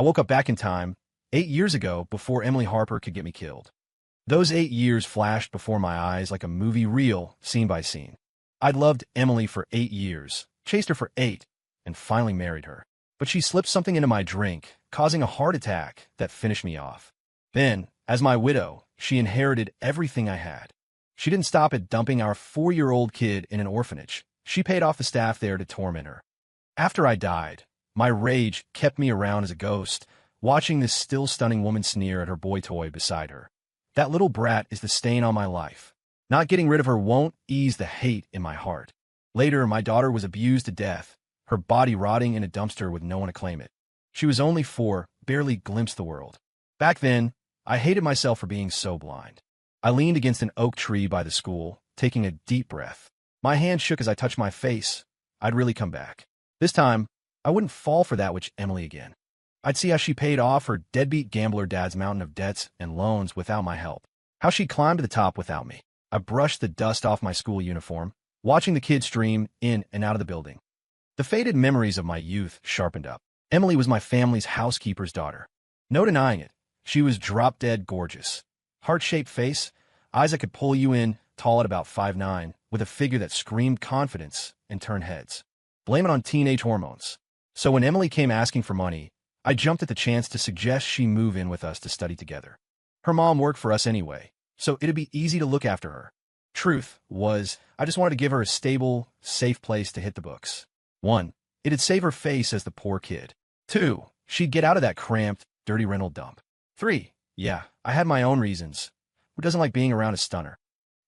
I woke up back in time, 8 years ago, before Emily Harper could get me killed. Those 8 years flashed before my eyes like a movie reel, scene by scene. I'd loved Emily for 8 years, chased her for 8, and finally married her. But she slipped something into my drink, causing a heart attack that finished me off. Then, as my widow, she inherited everything I had. She didn't stop at dumping our 4-year-old kid in an orphanage. She paid off the staff there to torment her. After I died, my rage kept me around as a ghost, watching this still stunning woman sneer at her boy toy beside her. That little brat is the stain on my life. Not getting rid of her won't ease the hate in my heart. Later, my daughter was abused to death, her body rotting in a dumpster with no one to claim it. She was only 4, barely glimpsed the world. Back then, I hated myself for being so blind. I leaned against an oak tree by the school, taking a deep breath. My hand shook as I touched my face. I'd really come back. This time, I wouldn't fall for that witch Emily again. I'd see how she paid off her deadbeat gambler dad's mountain of debts and loans without my help. How she climbed to the top without me. I brushed the dust off my school uniform, watching the kids stream in and out of the building. The faded memories of my youth sharpened up. Emily was my family's housekeeper's daughter. No denying it. She was drop-dead gorgeous. Heart-shaped face, eyes that could pull you in, tall at about 5'9", with a figure that screamed confidence and turned heads. Blame it on teenage hormones. So when Emily came asking for money, I jumped at the chance to suggest she move in with us to study together. Her mom worked for us anyway, so it'd be easy to look after her. Truth was, I just wanted to give her a stable, safe place to hit the books. 1. It'd save her face as the poor kid. 2. She'd get out of that cramped, dirty rental dump. 3. Yeah, I had my own reasons. Who doesn't like being around a stunner?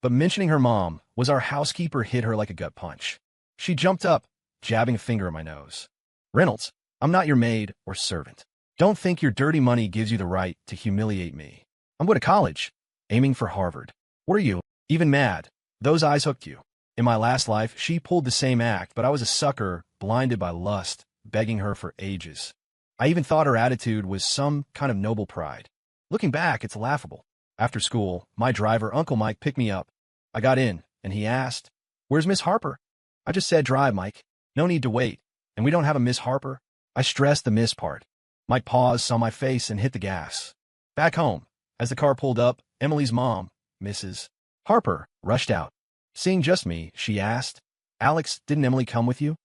But mentioning her mom was our housekeeper hit her like a gut punch. She jumped up, jabbing a finger at my nose. Reynolds, I'm not your maid or servant. Don't think your dirty money gives you the right to humiliate me. I'm going to college, aiming for Harvard. Were you even mad? Those eyes hooked you. In my last life, she pulled the same act, but I was a sucker, blinded by lust, begging her for ages. I even thought her attitude was some kind of noble pride. Looking back, it's laughable. After school, my driver, Uncle Mike, picked me up. I got in, and he asked, "Where's Miss Harper?" I just said, "Drive, Mike. No need to wait. And we don't have a Miss Harper." I stressed the miss part. Mike paused, saw my face, and hit the gas. Back home, as the car pulled up, Emily's mom, Mrs. Harper, rushed out. Seeing just me, she asked, "Alex, didn't Emily come with you?"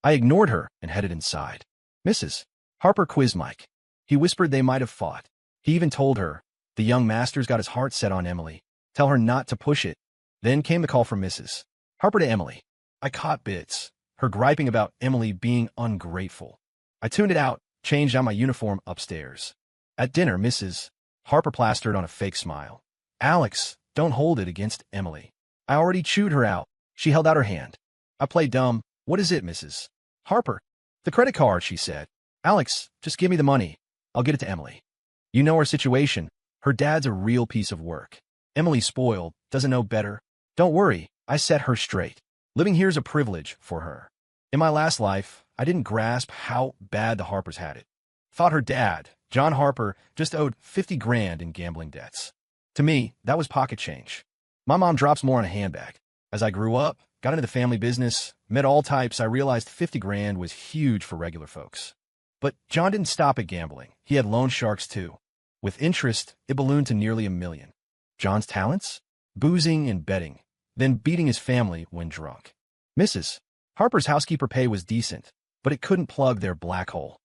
I ignored her and headed inside. Mrs. Harper quizzed Mike. He whispered they might have fought. He even told her, "The young master's got his heart set on Emily. Tell her not to push it." Then came the call from Mrs. Harper to Emily. I caught bits, her griping about Emily being ungrateful. I tuned it out, changed out my uniform upstairs. At dinner, Mrs. Harper plastered on a fake smile. "Alex, don't hold it against Emily. I already chewed her out." She held out her hand. I played dumb. "What is it, Mrs. Harper?" "The credit card," she said. "Alex, just give me the money. I'll get it to Emily. You know her situation. Her dad's a real piece of work. Emily's spoiled, doesn't know better. Don't worry, I set her straight. Living here's a privilege for her." In my last life, I didn't grasp how bad the Harpers had it. Thought her dad, John Harper, just owed 50 grand in gambling debts. To me, that was pocket change. My mom drops more on a handbag. As I grew up, got into the family business, met all types, I realized 50 grand was huge for regular folks. But John didn't stop at gambling. He had loan sharks too. With interest, it ballooned to nearly $1 million. John's talents? Boozing and betting, then beating his family when drunk. Mrs. Harper's housekeeper pay was decent, but it couldn't plug their black hole.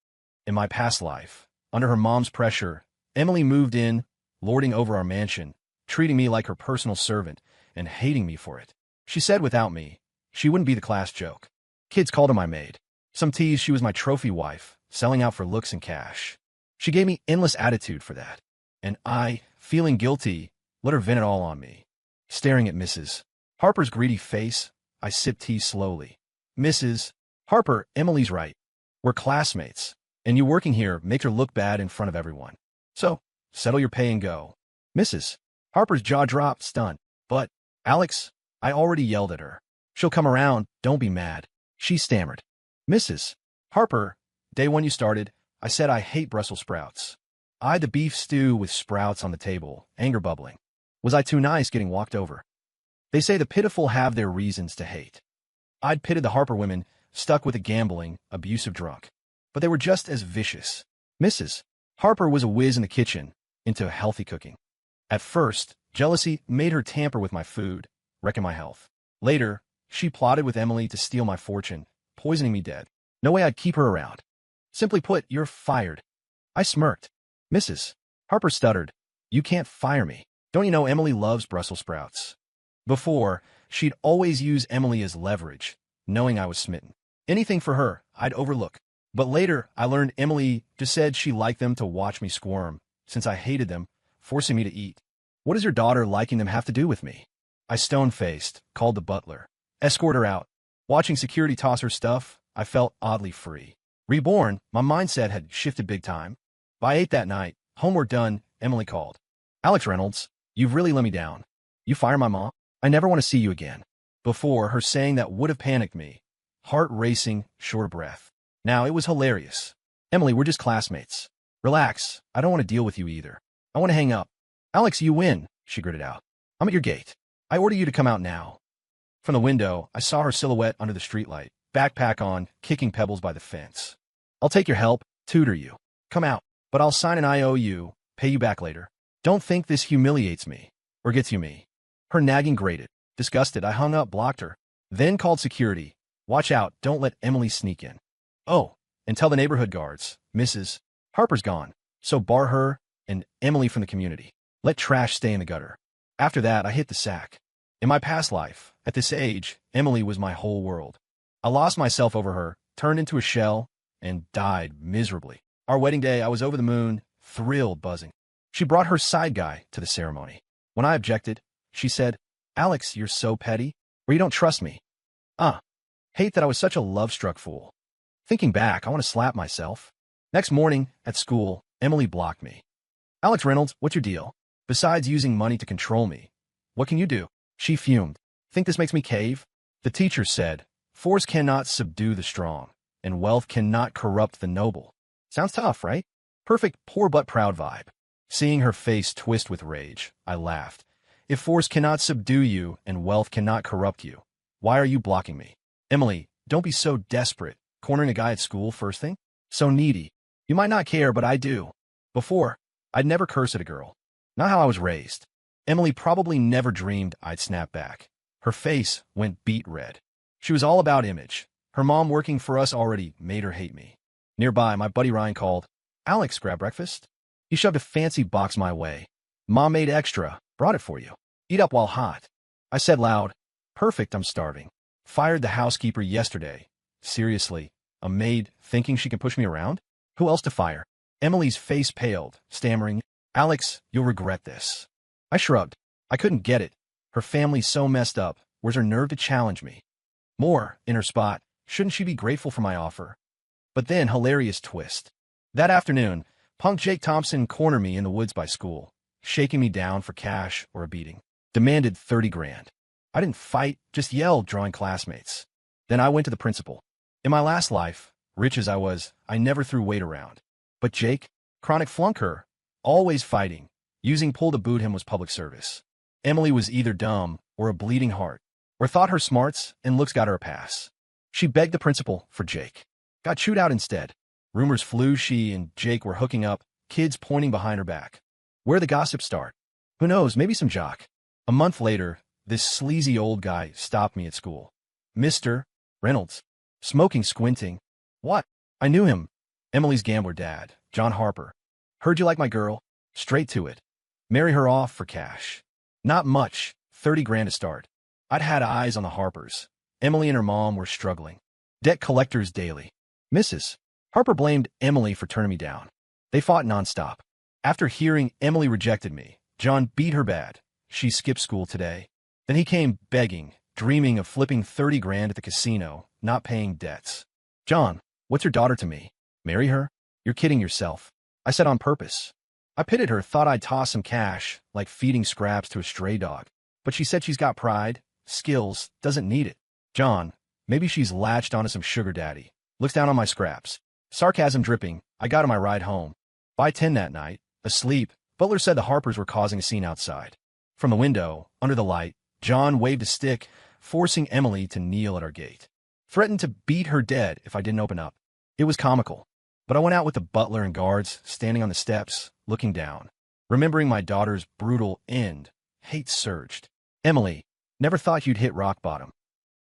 In my past life, under her mom's pressure, Emily moved in, lording over our mansion, treating me like her personal servant, and hating me for it. She said without me, she wouldn't be the class joke. Kids called her my maid. Some teased she was my trophy wife, selling out for looks and cash. She gave me endless attitude for that. And I, feeling guilty, let her vent it all on me. Staring at Mrs. Harper's greedy face, I sipped tea slowly. "Mrs. Harper, Emily's right. We're classmates, and you working here makes her look bad in front of everyone. So, settle your pay and go." Mrs. Harper's jaw dropped, stunned. "But, Alex," I already yelled at her. "She'll come around, don't be mad." She stammered. "Mrs. Harper, day one you started, I said I hate Brussels sprouts. I had the beef stew with sprouts on the table, anger bubbling. Was I too nice getting walked over? They say the pitiful have their reasons to hate. I'd pitted the Harper women, stuck with a gambling, abusive drunk. But they were just as vicious. Mrs. Harper was a whiz in the kitchen, into healthy cooking. At first, jealousy made her tamper with my food, wrecking my health. Later, she plotted with Emily to steal my fortune, poisoning me dead. No way I'd keep her around. Simply put, you're fired. I smirked. Mrs. Harper stuttered. You can't fire me. Don't you know Emily loves Brussels sprouts? Before, she'd always use Emily as leverage, knowing I was smitten. Anything for her, I'd overlook. But later, I learned Emily just said she liked them to watch me squirm, since I hated them, forcing me to eat. What does your daughter liking them have to do with me? I stone-faced, called the butler. Escort her out. Watching security toss her stuff, I felt oddly free. Reborn, my mindset had shifted big time. By 8 that night, homework done, Emily called. Alex Reynolds, you've really let me down. You fire my mom? I never want to see you again. Before, her saying that would have panicked me. Heart racing, short of breath. Now, it was hilarious. Emily, we're just classmates. Relax, I don't want to deal with you either. I want to hang up. Alex, you win, she gritted out. I'm at your gate. I order you to come out now. From the window, I saw her silhouette under the streetlight, backpack on, kicking pebbles by the fence. I'll take your help, tutor you. Come out, but I'll sign an IOU, pay you back later. Don't think this humiliates me, or gets you me. Her nagging grated. Disgusted, I hung up, blocked her. Then called security. Watch out, don't let Emily sneak in. Oh, and tell the neighborhood guards, Mrs. Harper's gone, so bar her and Emily from the community. Let trash stay in the gutter. After that, I hit the sack. In my past life, at this age, Emily was my whole world. I lost myself over her, turned into a shell, and died miserably. Our wedding day, I was over the moon, thrilled, buzzing. She brought her side guy to the ceremony. When I objected, she said, Alex, you're so petty, or you don't trust me. Hate that I was such a love-struck fool. Thinking back, I want to slap myself. Next morning, at school, Emily blocked me. Alex Reynolds, what's your deal? Besides using money to control me, what can you do? She fumed. Think this makes me cave? The teacher said, force cannot subdue the strong, and wealth cannot corrupt the noble. Sounds tough, right? Perfect poor but proud vibe. Seeing her face twist with rage, I laughed. If force cannot subdue you and wealth cannot corrupt you, why are you blocking me? Emily, don't be so desperate, cornering a guy at school first thing. So needy. You might not care, but I do. Before, I'd never curse at a girl. Not how I was raised. Emily probably never dreamed I'd snap back. Her face went beet red. She was all about image. Her mom working for us already made her hate me. Nearby, my buddy Ryan called, Alex, grab breakfast? He shoved a fancy box my way. Mom made extra, brought it for you. Eat up while hot. I said loud, perfect, I'm starving. Fired the housekeeper yesterday. Seriously, a maid thinking she can push me around? Who else to fire? Emily's face paled, stammering, Alex, you'll regret this. I shrugged. I couldn't get it. Her family's so messed up. Where's her nerve to challenge me? More, in her spot, shouldn't she be grateful for my offer? But then, hilarious twist. That afternoon, punk Jake Thompson cornered me in the woods by school, shaking me down for cash or a beating. Demanded 30 grand. I didn't fight, just yelled, drawing classmates. Then I went to the principal. In my last life, rich as I was, I never threw weight around. But Jake, chronic flunker, always fighting, using pull to boot him was public service. Emily was either dumb or a bleeding heart, or thought her smarts and looks got her a pass. She begged the principal for Jake. Got chewed out instead. Rumors flew she and Jake were hooking up, kids pointing behind her back. Where'd the gossip start? Who knows, maybe some jock. A month later, this sleazy old guy stopped me at school. Mr. Reynolds. Smoking, squinting. What? I knew him. Emily's gambler dad, John Harper. Heard you like my girl? Straight to it. Marry her off for cash. Not much, 30 grand to start. I'd had eyes on the Harpers. Emily and her mom were struggling. Debt collectors daily. Mrs. Harper blamed Emily for turning me down. They fought nonstop. After hearing Emily rejected me, John beat her bad. She skipped school today. Then he came begging, dreaming of flipping 30 grand at the casino, not paying debts. John, what's your daughter to me? Marry her? You're kidding yourself. I said on purpose. I pitied her, thought I'd toss some cash, like feeding scraps to a stray dog. But she said she's got pride, skills, doesn't need it. John, maybe she's latched onto some sugar daddy. Looks down on my scraps. Sarcasm dripping, I got on my ride home. By 10 that night, asleep, Butler said the Harpers were causing a scene outside. From the window, under the light, John waved a stick, forcing Emily to kneel at our gate. Threatened to beat her dead if I didn't open up. It was comical. But I went out with the butler and guards, standing on the steps, looking down. Remembering my daughter's brutal end, hate surged. Emily, never thought you'd hit rock bottom.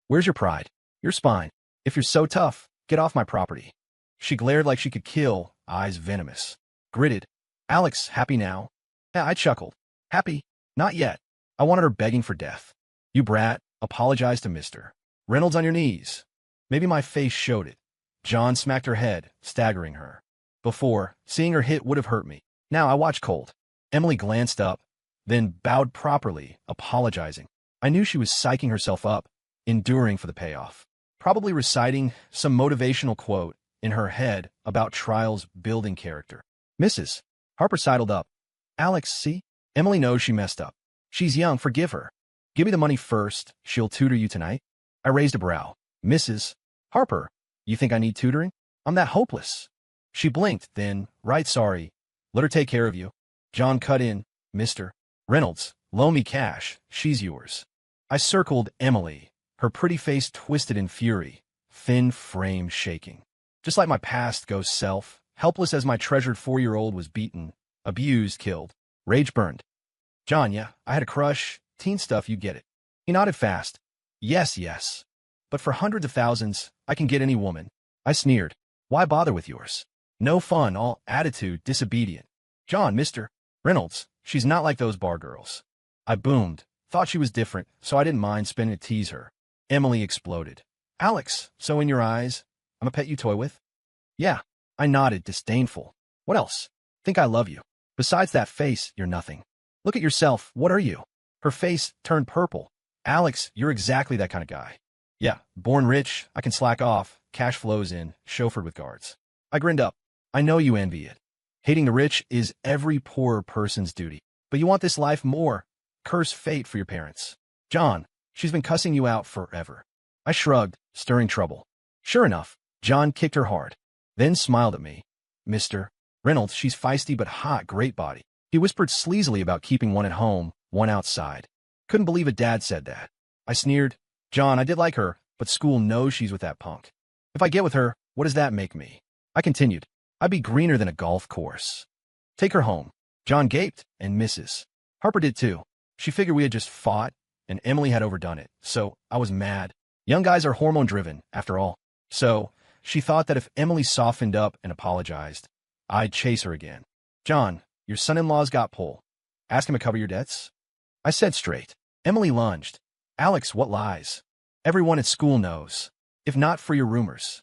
Where's your pride? Your spine? If you're so tough, get off my property. She glared like she could kill, eyes venomous. Gritted. Alex, happy now? I chuckled. Happy? Not yet. I wanted her begging for death. You brat, apologize to Mr. Reynolds on your knees. Maybe my face showed it. John smacked her head, staggering her. Before, seeing her hit would have hurt me. Now I watched cold. Emily glanced up, then bowed properly, apologizing. I knew she was psyching herself up, enduring for the payoff. Probably reciting some motivational quote in her head about trials building character. Mrs. Harper sidled up. Alex, see? Emily knows she messed up. She's young, forgive her. Give me the money first, she'll tutor you tonight. I raised a brow. Mrs. Harper, you think I need tutoring? I'm that hopeless. She blinked, then, right sorry. Let her take care of you. John cut in. Mr. Reynolds, loan me cash. She's yours. I circled Emily, her pretty face twisted in fury, thin frame shaking. Just like my past ghost self, helpless as my treasured 4-year-old was beaten, abused, killed. Rage burned. John, yeah, I had a crush. Teen stuff, you get it. He nodded fast. Yes, yes. But for hundreds of thousands, I can get any woman. I sneered. Why bother with yours? No fun, all attitude, disobedient. John, Mr. Reynolds, she's not like those bar girls. I boomed. Thought she was different, so I didn't mind spending to tease her. Emily exploded. Alex, so in your eyes, I'm a pet you toy with? Yeah. I nodded, disdainful. What else? Think I love you. Besides that face, you're nothing. Look at yourself, what are you? Her face turned purple. Alex, you're exactly that kind of guy. Yeah, born rich, I can slack off, cash flows in, chauffeured with guards. I grinned up. I know you envy it. Hating the rich is every poorer person's duty. But you want this life more. Curse fate for your parents. John, she's been cussing you out forever. I shrugged, stirring trouble. Sure enough, John kicked her hard. Then smiled at me. Mr. Reynolds, she's feisty but hot, great body. He whispered sleazily about keeping one at home, one outside. Couldn't believe a dad said that. I sneered. John, I did like her, but school knows she's with that punk. If I get with her, what does that make me? I continued. I'd be greener than a golf course. Take her home. John gaped, and Mrs. Harper did too. She figured we had just fought, and Emily had overdone it, so I was mad. Young guys are hormone-driven, after all. So, she thought that if Emily softened up and apologized, I'd chase her again. John, your son-in-law's got pull. Ask him to cover your debts? I said straight. Emily lunged. Alex, what lies? Everyone at school knows, if not for your rumors.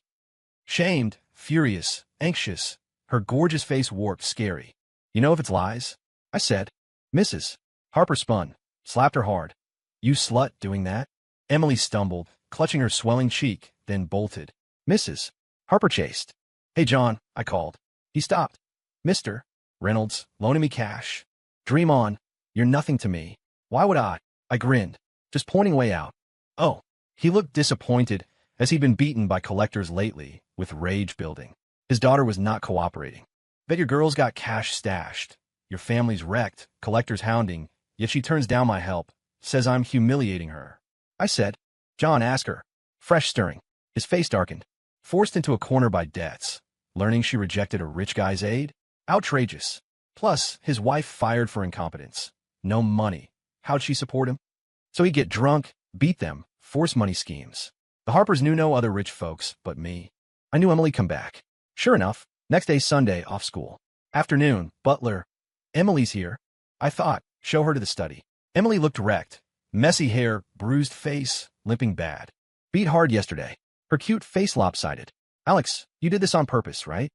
Shamed, furious, anxious, her gorgeous face warped, scary. You know if it's lies? I said. Mrs. Harper spun, slapped her hard. You slut doing that? Emily stumbled, clutching her swelling cheek, then bolted. Mrs. Harper chased. Hey, John, I called. He stopped. Mr. Reynolds, loaning me cash. Dream on. You're nothing to me. Why would I? I grinned, just pointing way out. Oh, he looked disappointed, as he'd been beaten by collectors lately, with rage building. His daughter was not cooperating. Bet your girl's got cash stashed. Your family's wrecked, collectors hounding, yet she turns down my help, says I'm humiliating her. I said, John, ask her. Fresh stirring. His face darkened. Forced into a corner by debts. Learning she rejected a rich guy's aid? Outrageous. Plus, his wife fired for incompetence. No money. How'd she support him? So he'd get drunk, beat them, force money schemes. The Harpers knew no other rich folks but me. I knew Emily'd come back. Sure enough, next day Sunday, off school. Afternoon, butler. Emily's here. I thought, show her to the study. Emily looked wrecked. Messy hair, bruised face, limping bad. Beat hard yesterday. Her cute face lopsided. Alex, you did this on purpose, right?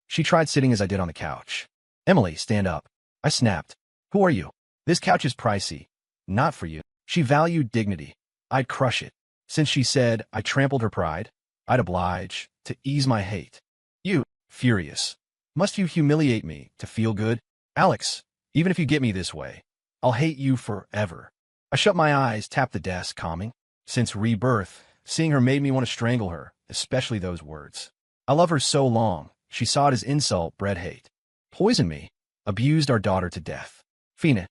She tried sitting as I did on the couch. Emily, stand up. I snapped. Who are you? This couch is pricey. Not for you. She valued dignity. I'd crush it. Since she said I trampled her pride, I'd oblige, to ease my hate. You, furious. Must you humiliate me to feel good? Alex, even if you get me this way, I'll hate you forever. I shut my eyes, tapped the desk, calming. Since rebirth, seeing her made me want to strangle her, especially those words. I love her so long, she saw it as insult, bred hate. Poisoned me, abused our daughter to death. Fina.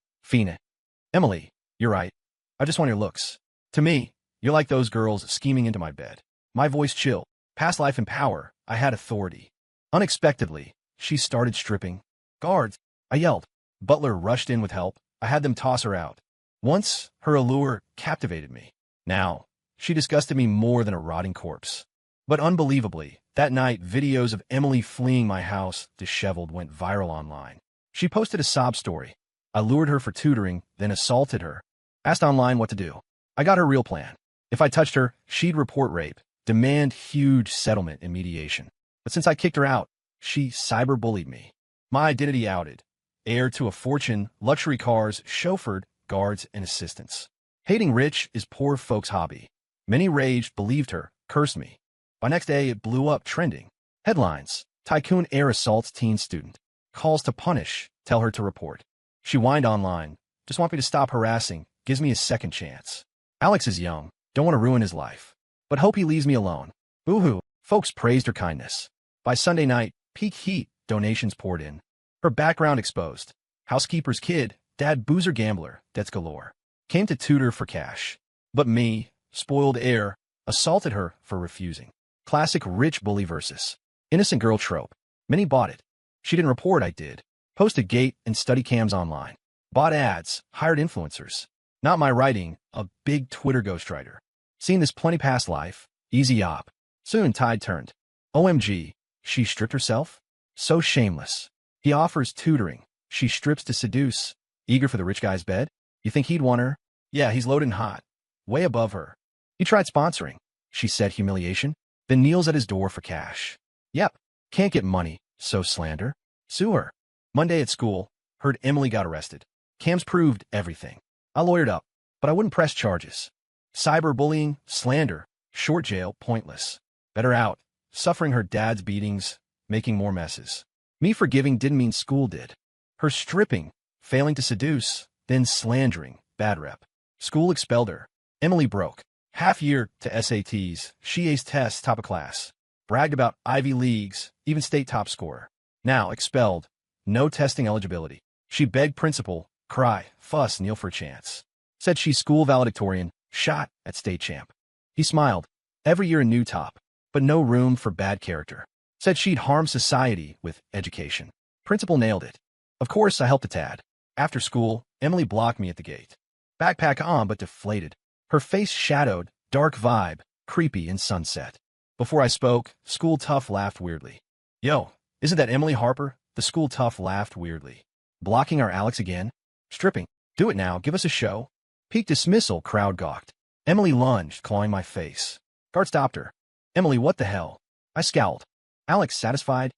Emily, you're right. I just want your looks. To me, you're like those girls scheming into my bed. My voice chill. Past life and power, I had authority. Unexpectedly, she started stripping. Guards! I yelled. Butler rushed in with help. I had them toss her out. Once, her allure captivated me. Now, she disgusted me more than a rotting corpse. But unbelievably, that night, videos of Emily fleeing my house, disheveled, went viral online. She posted a sob story. I lured her for tutoring, then assaulted her. Asked online what to do. I got her real plan. If I touched her, she'd report rape, demand huge settlement and mediation. But since I kicked her out, she cyberbullied me. My identity outed. Heir to a fortune, luxury cars, chauffeured, guards, and assistants. Hating rich is poor folks' hobby. Many raged, believed her, cursed me. By next day, it blew up, trending. Headlines: Tycoon heir assaults teen student. Calls to punish, tell her to report. She whined online. Just want me to stop harassing, gives me a second chance. Alex is young, don't want to ruin his life. But hope he leaves me alone. Boo-hoo. Folks praised her kindness. By Sunday night, peak heat, donations poured in. Her background exposed. Housekeeper's kid, dad boozer gambler, debts galore. Came to tutor for cash. But me, spoiled heir, assaulted her for refusing. Classic rich bully versus innocent girl trope. Many bought it. She didn't report, I did. Posted gate and study cams online. Bought ads, hired influencers. Not my writing, a big Twitter ghostwriter. Seen this plenty past life, easy op. Soon tide turned. OMG, she stripped herself? So shameless. He offers tutoring. She strips to seduce. Eager for the rich guy's bed? You think he'd want her? Yeah, he's loaded and hot. Way above her. He tried sponsoring. She said humiliation. Then kneels at his door for cash. Yep. Can't get money, so slander. Sue her. Monday at school. Heard Emily got arrested. Cams proved everything. I lawyered up, but I wouldn't press charges. Cyberbullying, slander, short jail, pointless. Better out. Suffering her dad's beatings, making more messes. Me forgiving didn't mean school did. Her stripping, failing to seduce, then slandering, bad rep. School expelled her. Emily broke. Half year to SATs, she aced tests, top of class. Bragged about Ivy Leagues, even state top scorer. Now expelled. No testing eligibility. She begged principal, cry, fuss, kneel for a chance. Said she's school valedictorian, shot at state champ. He smiled. Every year a new top, but no room for bad character. Said she'd harm society with education. Principal nailed it. Of course, I helped a tad. After school, Emily blocked me at the gate. Backpack on, but deflated. Her face shadowed, dark vibe, creepy in sunset. Before I spoke, school tough laughed weirdly. Yo, isn't that Emily Harper? The school tough laughed weirdly. Blocking our Alex again? Stripping. Do it now, give us a show. Peak dismissal, crowd gawked. Emily lunged, clawing my face. Guard stopped her. Emily, what the hell? I scowled. Alex satisfied?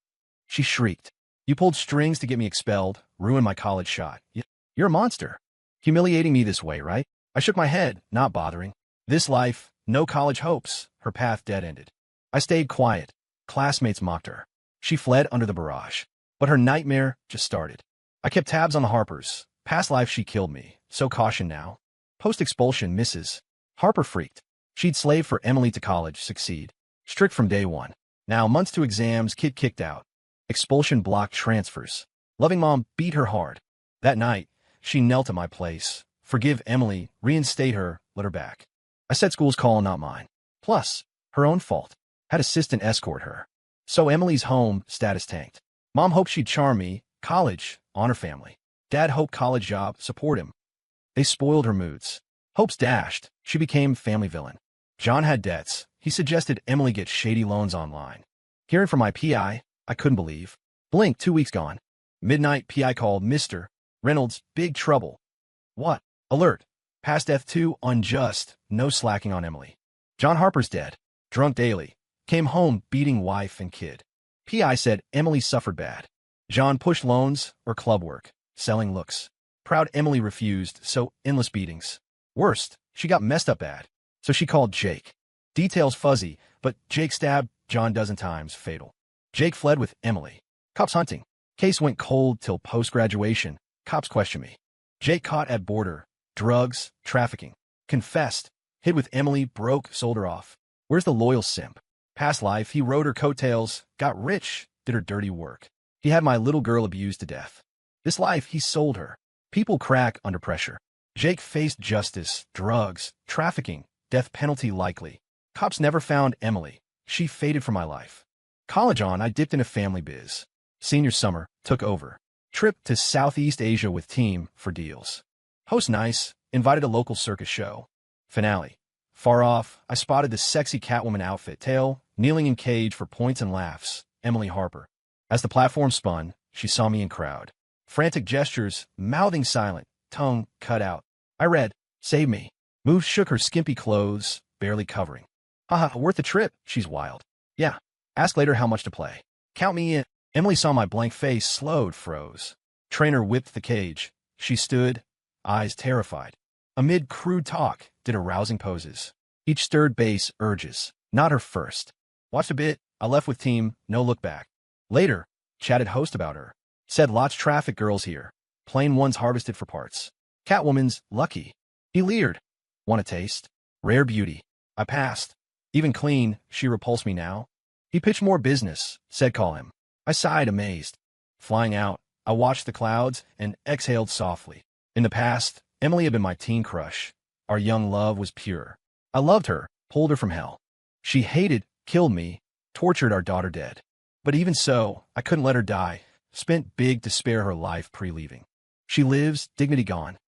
She shrieked. You pulled strings to get me expelled, ruined my college shot. You're a monster. Humiliating me this way, right? I shook my head, not bothering. This life, no college hopes, her path dead-ended. I stayed quiet. Classmates mocked her. She fled under the barrage. But her nightmare just started. I kept tabs on the Harpers. Past life she killed me, so caution now. Post-expulsion misses. Harper freaked. She'd slave for Emily to college, succeed. Strict from day one. Now months to exams, kid kicked out. Expulsion blocked transfers. Loving mom beat her hard. That night, she knelt at my place. Forgive Emily, reinstate her, let her back. I said school's call, not mine. Plus, her own fault. Had assistant escort her. So Emily's home status tanked. Mom hoped she'd charm me, college, honor family. Dad hoped college job, support him. They spoiled her moods. Hopes dashed. She became family villain. John had debts. He suggested Emily get shady loans online. Hearing from my PI, I couldn't believe. Blink, 2 weeks gone. Midnight, PI called Mr. Reynolds, big trouble. What? Alert. Past F2, unjust. No slacking on Emily. John Harper's dead. Drunk daily. Came home beating wife and kid. PI said Emily suffered bad. John pushed loans or club work. Selling looks. Proud Emily refused, so endless beatings. Worst, she got messed up bad. So she called Jake. Details fuzzy, but Jake stabbed John dozen times, fatal. Jake fled with Emily. Cops hunting. Case went cold till post-graduation. Cops question me. Jake caught at border. Drugs, trafficking. Confessed. Hid with Emily, broke, sold her off. Where's the loyal simp? Past life, he rode her coattails, got rich, did her dirty work. He had my little girl abused to death. This life, he sold her. People crack under pressure. Jake faced justice, drugs, trafficking, death penalty likely. Cops never found Emily. She faded from my life. College on, I dipped into family biz. Senior summer, took over. Trip to Southeast Asia with team for deals. Host nice, invited a local circus show. Finale. Far off, I spotted the sexy Catwoman outfit, tail, kneeling in cage for points and laughs, Emily Harper. As the platform spun, she saw me in crowd. Frantic gestures, mouthing silent, tongue cut out. I read, "Save me." Moves shook her skimpy clothes, barely covering. Haha, worth the trip, she's wild. Yeah. Ask later how much to play. Count me in. Emily saw my blank face, slowed, froze. Trainer whipped the cage. She stood, eyes terrified. Amid crude talk, did arousing poses. Each stirred base urges, not her first. Watched a bit, I left with team, no look back. Later, chatted host about her. Said lots traffic girls here. Plain ones harvested for parts. Catwoman's lucky. He leered. Want a taste? Rare beauty. I passed. Even clean, she repulsed me now. He pitched more business, said call him. I sighed, amazed. Flying out, I watched the clouds and exhaled softly. In the past, Emily had been my teen crush. Our young love was pure. I loved her, pulled her from hell. She hated, killed me, tortured our daughter dead. But even so, I couldn't let her die. Spent big to spare her life pre-leaving. She lives, dignity gone.